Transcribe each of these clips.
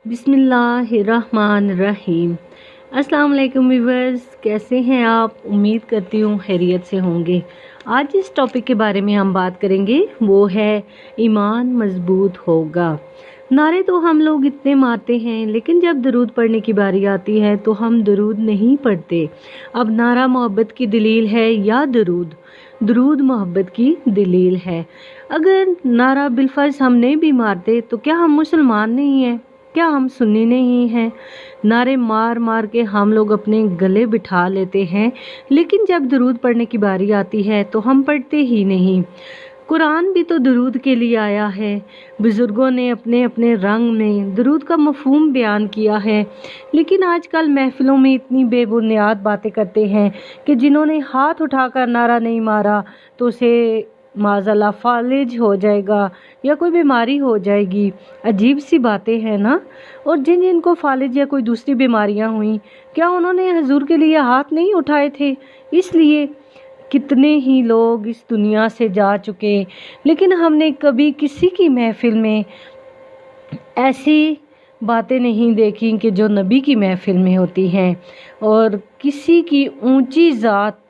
बिस्मिल्लाहिर्रहमानिर्रहीम। अस्सलाम वालेकुम व्यूअर्स, कैसे हैं आप? उम्मीद करती हूँ खैरियत से होंगे। आज जिस टॉपिक के बारे में हम बात करेंगे वो है ईमान मजबूत होगा। नारे तो हम लोग इतने मारते हैं, लेकिन जब दरूद पढ़ने की बारी आती है तो हम दरूद नहीं पढ़ते। अब नारा मोहब्बत की दलील है या दरूद मोहब्बत की दलील है। अगर नारा बिलफर्ज हम नहीं भी मारते तो क्या हम मुसलमान नहीं हैं? क्या हम सुन्नी नहीं हैं? नारे मार मार के हम लोग अपने गले बिठा लेते हैं, लेकिन जब दरूद पढ़ने की बारी आती है तो हम पढ़ते ही नहीं। कुरान भी तो दरूद के लिए आया है। बुजुर्गों ने अपने अपने रंग में दरूद का मफहूम बयान किया है, लेकिन आजकल महफिलों में इतनी बेबुनियाद बातें करते हैं कि जिन्होंने हाथ उठाकर नारा नहीं मारा तो उसे माज़अल्लाह फालिज हो जाएगा या कोई बीमारी हो जाएगी। अजीब सी बातें हैं ना। और जिन जिनको फालिज या कोई दूसरी बीमारियां हुई, क्या उन्होंने हजूर के लिए हाथ नहीं उठाए थे? इसलिए कितने ही लोग इस दुनिया से जा चुके, लेकिन हमने कभी किसी की महफिल में ऐसी बातें नहीं देखी कि जो नबी की महफिल में होती हैं। और किसी की ऊंची ज़ात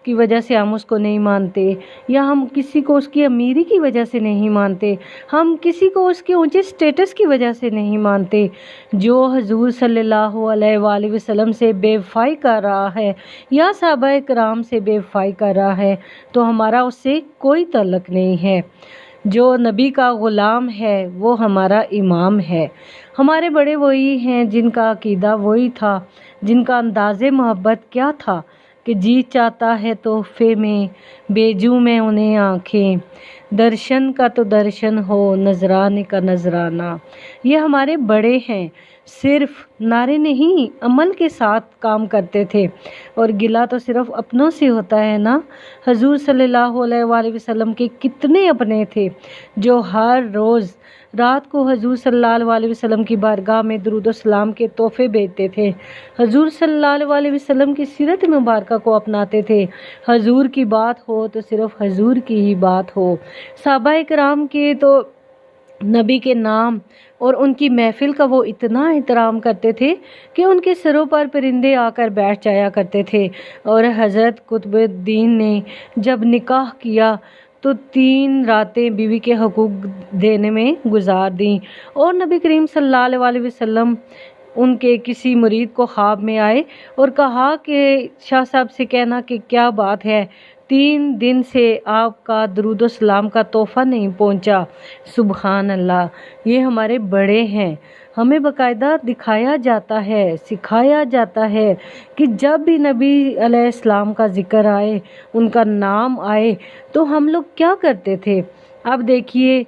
की वजह से हम उसको नहीं मानते, या हम किसी को उसकी अमीरी की वजह से नहीं मानते, हम किसी को उसके ऊंचे स्टेटस की वजह से नहीं मानते। जो हजूर सल्लल्लाहु अलैहि वसल्लम से बेवफाई कर रहा है या सहाबाए किराम से बेवफाई कर रहा है तो हमारा उससे कोई तल्लुक नहीं है। जो नबी का ग़ुलाम है वो हमारा इमाम है। हमारे बड़े वही हैं जिनका अकीदा वही था, जिनका अंदाज़े मोहब्बत क्या था कि जी चाहता है तोहफे में बेजू में उन्हें आँखें, दर्शन का तो दर्शन हो, नजराने का नजराना। ये हमारे बड़े हैं, सिर्फ नारे नहीं अमल के साथ काम करते थे। और गिला तो सिर्फ अपनों से होता है ना। हजूर सल्लल्लाहु अलैहि वसल्लम के कितने अपने थे जो हर रोज़ रात को हजूर सल्लल्लाहु अलैहि वसल्लम की बारगाह में दुरूद सलाम के तोहफे भेजते थे। हजूर सल्लल्लाहु अलैहि वसल्लम की सीरत मुबारक को अपनाते थे। हजूर की बात हो तो सिर्फ हजूर की ही बात हो। सहाबाए किराम के तो नबी के नाम और उनकी महफिल का वो इतना एहतराम करते थे कि उनके सरों पर परिंदे आकर बैठ जाया करते थे। और हज़रत कुतुबुद्दीन ने जब निकाह किया तो 3 रातें बीवी के हकूक़ देने में गुजार दी। और नबी करीम सल्लल्लाहु अलैहि वसल्लम उनके किसी मुरीद को ख्वाब में आए और कहा कि शाह साहब से कहना कि क्या बात है, 3 दिन से आपका दरूद व सलाम का तोहफ़ा नहीं पहुंचा। सुबहान अल्लाह। ये हमारे बड़े हैं, हमें बाकायदा दिखाया जाता है, सिखाया जाता है कि जब भी नबी अलैहिस्सलाम का जिक्र आए, उनका नाम आए, तो हम लोग क्या करते थे। अब देखिए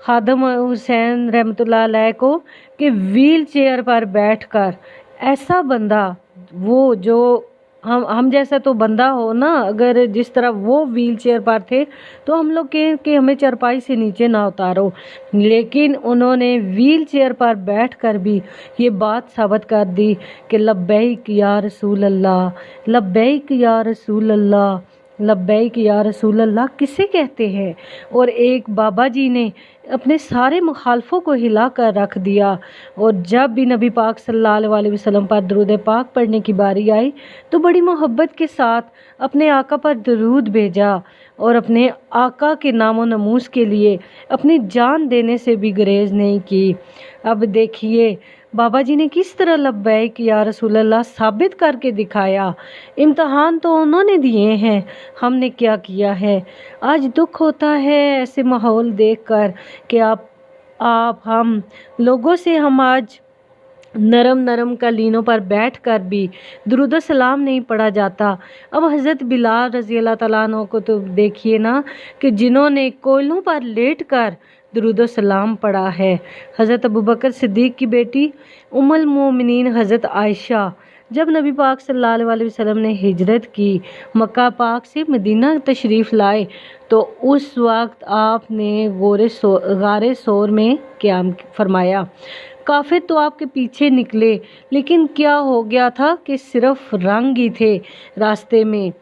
खादम हुसैन रहमतुल्लाह अलैह को कि व्हील चेयर पर बैठकर ऐसा बंदा, वो जो हम जैसा तो बंदा हो ना, अगर जिस तरह वो व्हील चेयर पर थे तो हम लोग कहें कि हमें चरपाई से नीचे ना उतारो, लेकिन उन्होंने व्हील चेयर पर बैठकर भी ये बात साबित कर दी कि लब्बैक या रसूल अल्लाह, लब्बैक या रसूल अल्लाह, लब्बैक या रसूल अल्लाह किसे कहते हैं। और एक बाबा जी ने अपने सारे मुखालफों को हिला कर रख दिया। और जब भी नबी पाक सल्लल्लाहु अलैहि वसल्लम पर दरूद पाक पढ़ने की बारी आई तो बड़ी मोहब्बत के साथ अपने आका पर दरूद भेजा और अपने आका के नामो नमूस के लिए अपनी जान देने से भी गुरेज नहीं की। अब देखिए बाबा जी ने किस तरह लब्बैक या रसूल अल्लाह साबित करके दिखाया। इम्तहान तो उन्होंने दिए हैं, हमने क्या किया है। आज दुख होता है ऐसे माहौल देखकर कि हम लोगों से हम आज नरम नरम कालीनों पर बैठकर भी दुरूद सलाम नहीं पढ़ा जाता। अब हज़रत बिलाल रज़ी अल्लाह तआला अन्हु को तो देखिए ना कि जिन्होंने कोयलों पर लेटकर दुरूद सलाम पढ़ा है। हज़रत अबू बकर सिद्दीक़ की बेटी उम्मुल मोमिनीन हज़रत आयशा, जब नबी पाक सल्लल्लाहु अलैहि वसल्लम ने हिजरत की, मक्का पाक से मदीना तशरीफ़ लाए, तो उस वक्त आपने गारे सोर में क़याम फरमाया। काफिर तो आपके पीछे निकले, लेकिन क्या हो गया था कि सिर्फ रंग ही थे रास्ते में।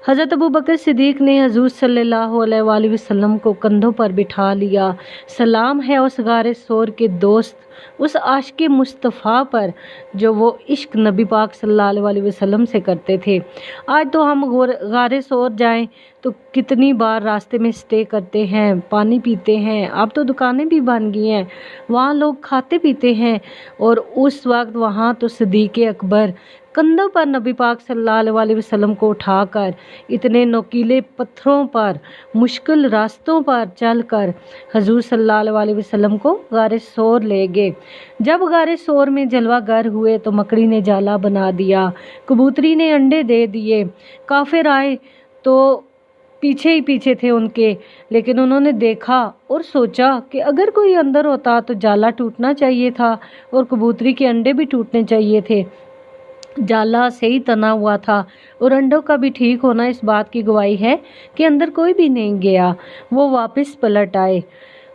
हज़रत अबू बकर सिद्दीक ने हजूर सल्लल्लाहु अलैहि वसल्लम को कंधों पर बिठा लिया। सलाम है उस गारे सोर के दोस्त, उस आशिक़ मुस्तफ़ा पर जो वो इश्क नबी पाक सल्लल्लाहु अलैहि वसल्लम से करते थे। आज तो हम गारे सोर जाएं तो कितनी बार रास्ते में स्टे करते हैं, पानी पीते हैं। अब तो दुकानें भी बन गई हैं, वहाँ लोग खाते पीते हैं। और उस वक्त वहाँ तो सिद्दीक़ अकबर कंधों पर नबी पाक सल्लल्लाहु अलैहि वसल्लम को उठाकर इतने नोकीले पत्थरों पर, मुश्किल रास्तों पर चलकर हजूर सल्लल्लाहु अलैहि वसल्लम को गारे सोर ले गए। जब गारे सोर में जलवा गर हुए तो मकड़ी ने जाला बना दिया, कबूतरी ने अंडे दे दिए। काफिर आए तो पीछे ही पीछे थे उनके, लेकिन उन्होंने देखा और सोचा कि अगर कोई अंदर होता तो जाला टूटना चाहिए था और कबूतरी के अंडे भी टूटने चाहिए थे। जाला सही तना हुआ था और अंडों का भी ठीक होना इस बात की गवाही है कि अंदर कोई भी नहीं गया। वो वापस पलट आए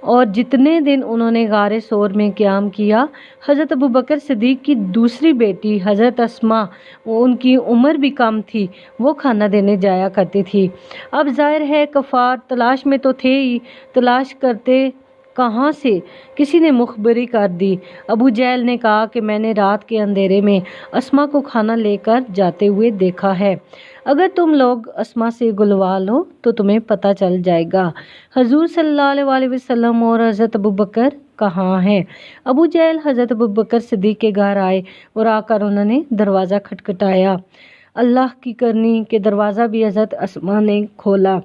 और जितने दिन उन्होंने गारे सोर में क़याम किया, हज़रत अबू बकर सिद्दीक़ की दूसरी बेटी हज़रत अस्मा, उनकी उम्र भी कम थी, वो खाना देने जाया करती थी। अब ज़ाहिर है कफ़ार तलाश में तो थे ही, तलाश करते कहाँ से, किसी ने मुखबरी कर दी। अबू जहल ने कहा कि मैंने रात के अंधेरे में अस्मा को खाना लेकर जाते हुए देखा है। अगर तुम लोग अस्मा से गुलवा लो तो तुम्हें पता चल जाएगा हजूर सल्लल्लाहु अलैहि वसल्लम और हज़रत अबू बकर कहाँ हैं। अबू जहल हज़रत अबू बकर सिद्दीक़ के घर आए और आकर उन्होंने दरवाज़ा खटखटाया। अल्लाह की करनी के दरवाज़ा भी हज़रत अस्मा ने खोला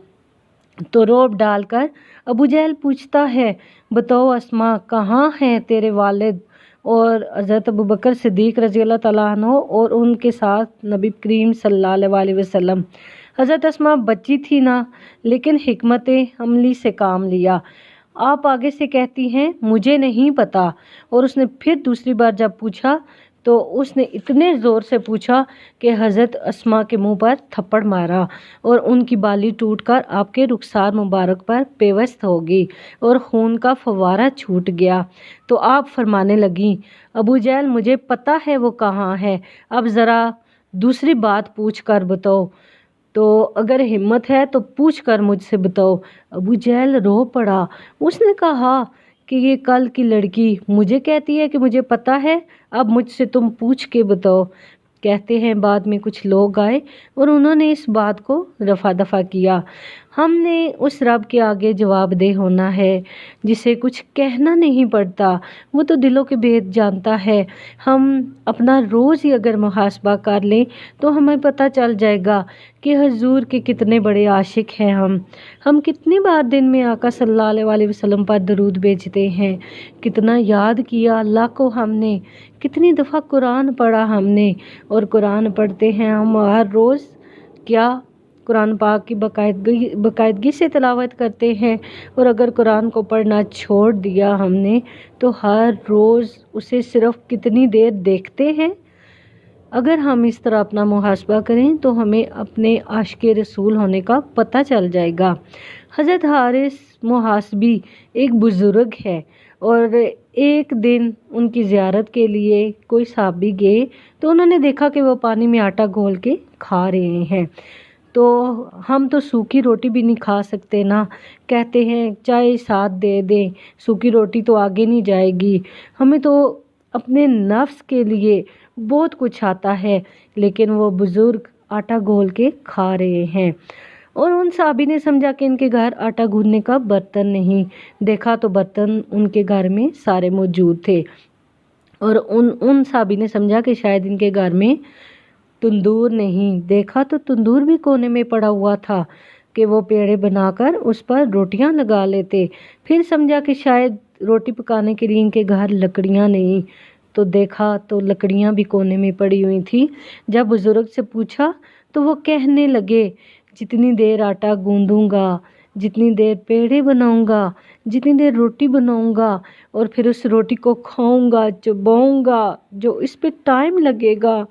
तो रोब डालकर अबू जहल पूछता है, बताओ अस्मा, कहाँ हैं तेरे वालिद और हज़रत अबू बकर सिद्दीक़ रज़ी अल्लाह तआला अन्हु और उनके साथ नबी करीम सल्लल्लाहु अलैहि वसल्लम। हज़रत अस्मा बच्ची थी ना, लेकिन हिकमत अमली से काम लिया। आप आगे से कहती हैं मुझे नहीं पता, और उसने फिर दूसरी बार जब पूछा तो उसने इतने ज़ोर से पूछा कि हज़रत अस्मा के मुंह पर थप्पड़ मारा और उनकी बाली टूटकर आपके रुखसार मुबारक पर पेवस्त हो गई और खून का फव्वारा छूट गया। तो आप फरमाने लगी, अबू जहल मुझे पता है वो कहाँ है, अब ज़रा दूसरी बात पूछ कर बताओ, तो अगर हिम्मत है तो पूछ कर मुझसे बताओ। अबू जहल रो पड़ा। उसने कहा कि ये कल की लड़की मुझे कहती है कि मुझे पता है, अब मुझसे तुम पूछ के बताओ। कहते हैं बाद में कुछ लोग आए और उन्होंने इस बात को रफा दफा किया। हमने उस रब के आगे जवाबदेह होना है जिसे कुछ कहना नहीं पड़ता, वो तो दिलों के भेद जानता है। हम अपना रोज़ ही अगर मुहासबा कर लें तो हमें पता चल जाएगा कि हजूर के कितने बड़े आशिक हैं हम कितनी बार दिन में आका सल्लल्लाहु अलैहि वसल्लम पर दरूद भेजते हैं, कितना याद किया अल्लाह को हमने, कितनी दफ़ा कुरान पढ़ा हमने। और कुरान पढ़ते हैं हम हर रोज़, क्या कुरान पाक की बाकायदगी से तिलावत करते हैं। और अगर कुरान को पढ़ना छोड़ दिया हमने तो हर रोज़ उसे सिर्फ कितनी देर देखते हैं। अगर हम इस तरह अपना मुहासबा करें तो हमें अपने आशिक़ रसूल होने का पता चल जाएगा। हज़रत हारिस मुहासबी एक बुज़ुर्ग है और एक दिन उनकी ज़ियारत के लिए कोई साहबी गए तो उन्होंने देखा कि वो पानी में आटा घोल के खा रहे हैं। तो हम तो सूखी रोटी भी नहीं खा सकते ना, कहते हैं चाय साथ दे दें, सूखी रोटी तो आगे नहीं जाएगी। हमें तो अपने नफ्स के लिए बहुत कुछ आता है, लेकिन वो बुज़ुर्ग आटा घोल के खा रहे हैं। और उन साहबी ने समझा कि इनके घर आटा गूंदने का बर्तन नहीं, देखा तो बर्तन उनके घर में सारे मौजूद थे। और उन साहबी ने समझा कि शायद इनके घर में तंदूर नहीं, देखा तो तंदूर भी कोने में पड़ा हुआ था कि वो पेड़े बनाकर उस पर रोटियां लगा लेते। फिर समझा कि शायद रोटी पकाने के लिए इनके घर लकड़ियां नहीं, तो देखा तो लकड़ियां भी कोने में पड़ी हुई थी। जब बुजुर्ग से पूछा तो वो कहने लगे, जितनी देर आटा गूंदूंगा, जितनी देर पेड़े बनाऊंगा, जितनी देर रोटी बनाऊंगा और फिर उस रोटी को खाऊंगा, चबाऊंगा, जो इस पे टाइम लगेगा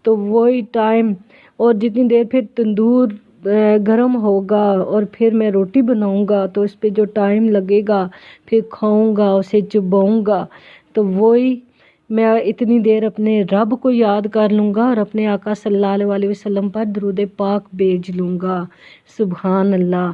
तो वही टाइम, और जितनी देर फिर तंदूर गरम होगा और फिर मैं रोटी बनाऊंगा तो इस पे जो टाइम लगेगा, फिर खाऊंगा, उसे चबाऊंगा, तो वही میں اتنی دیر اپنے رب کو یاد کر لوں گا اور اپنے آقا صلی اللہ علیہ وسلم پر درود پاک بھیج لوں گا۔ سبحان اللہ۔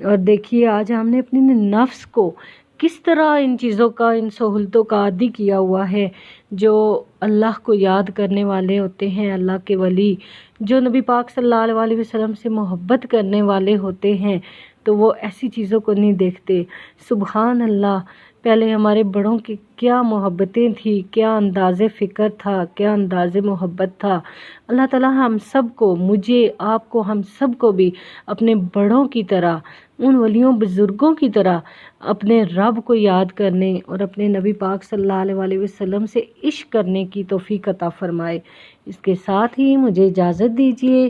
اور دیکھیے آج ہم نے اپنے نفس کو کس طرح ان چیزوں کا، ان سہولتوں کا عادی کیا ہوا ہے۔ جو اللہ کو یاد کرنے والے ہوتے ہیں، اللہ کے ولی، جو نبی پاک صلی اللہ علیہ وسلم سے محبت کرنے والے ہوتے ہیں، تو وہ ایسی چیزوں کو نہیں دیکھتے۔ سبحان اللہ۔ پہلے ہمارے بڑوں کی کیا محبتیں تھیں، کیا انداز فکر تھا، کیا انداز محبت تھا۔ اللہ تعالی ہم سب کو، مجھے، آپ کو، ہم سب کو بھی اپنے بڑوں کی طرح، ان ولیوں بزرگوں کی طرح اپنے رب کو یاد کرنے اور اپنے نبی پاک صلی اللہ علیہ وسلم سے عشق کرنے کی توفیق عطا فرمائے۔ اس کے ساتھ ہی مجھے اجازت دیجیے۔